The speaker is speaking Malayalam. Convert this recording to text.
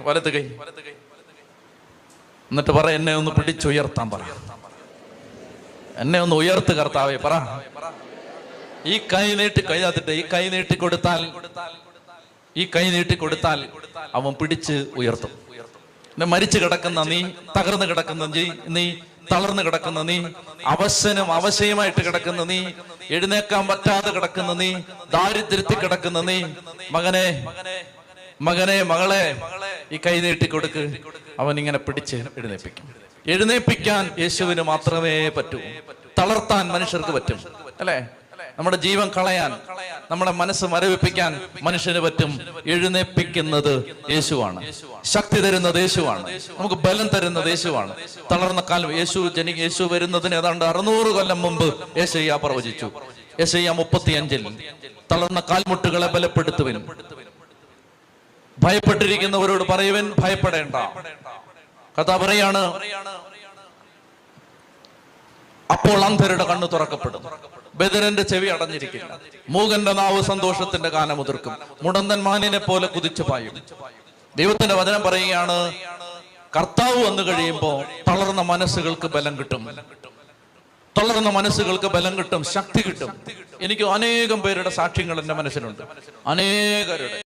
വലത് കൈ. എന്നിട്ട് പറ, എന്നെ ഒന്ന് പിടിച്ചുയർത്താൻ പറ. എന്നെ ഒന്ന് ഉയർത്ത് കർത്താവേ പറ. ഈ കൈ നീട്ടി, കൈയാത്തിട്ട് ഈ കൈ നീട്ടി കൊടുത്താൽ, ഈ കൈ നീട്ടി കൊടുത്താൽ അവൻ പിടിച്ച് ഉയർത്തും. മരിച്ചു കിടക്കുന്ന നീ, തകർന്നു കിടക്കുന്ന നീ, തളർന്നു കിടക്കുന്ന നീ, അവശയമായിട്ട് കിടക്കുന്ന നീ, എഴുന്നേക്കാൻ പറ്റാതെ കിടക്കുന്ന നീ, ദാരിദ്ര്യത്തിൽ കിടക്കുന്ന നീ, മകനെ മകളെ ഈ കൈ നീട്ടി കൊടുക്ക്. അവൻ ഇങ്ങനെ പിടിച്ച് എഴുന്നേൽപ്പിക്കും. എഴുന്നേൽപ്പിക്കാൻ യേശുവിന് മാത്രമേ പറ്റൂ. തളർത്താൻ മനുഷ്യർക്ക് പറ്റും, അല്ലേ? നമ്മുടെ ജീവൻ കളയാൻ, നമ്മുടെ മനസ്സ് മരവിപ്പിക്കാൻ മനുഷ്യന് പറ്റും. എഴുന്നേൽപ്പിക്കുന്നത് യേശുവാണ്. ശക്തി തരുന്നത് യേശുവാണ്. നമുക്ക് ബലം തരുന്നത് യേശുവാണ്. തളർന്ന കാലം യേശു വരുന്നതിന് ഏതാണ്ട് 600 കൊല്ലം മുമ്പ് യെശയ്യാ പ്രവചിച്ചു. യെശയ്യാ 35 തളർന്ന കാൽമുട്ടുകളെ ബലപ്പെടുത്തുവനും ഭയപ്പെട്ടിരിക്കുന്നവരോട് പറയുവൻ, ഭയപ്പെടേണ്ട. കഥ പറയാണ്, അപ്പോൾ അന്ധരുടെ കണ്ണ് തുറക്കപ്പെടും, ബധിരന്റെ ചെവി അടഞ്ഞിരിക്കില്ല, മൂകന്റെ നാവ് സന്തോഷത്തിന്റെ കാലം മുതിർക്കും, മുടന്തൻ മാനിനെ പോലെ കുതിച്ചു പായും. ദൈവത്തിന്റെ വചനം പറയുകയാണ്, കർത്താവ് വന്നു കഴിയുമ്പോൾ തളർന്ന മനസ്സുകൾക്ക് ബലം കിട്ടും. തളർന്ന മനസ്സുകൾക്ക് ബലം കിട്ടും, ശക്തി കിട്ടും. എനിക്ക് അനേകം പേരുടെ സാക്ഷ്യങ്ങൾ എൻ്റെ മനസ്സിലുണ്ട്. അനേകരുടെ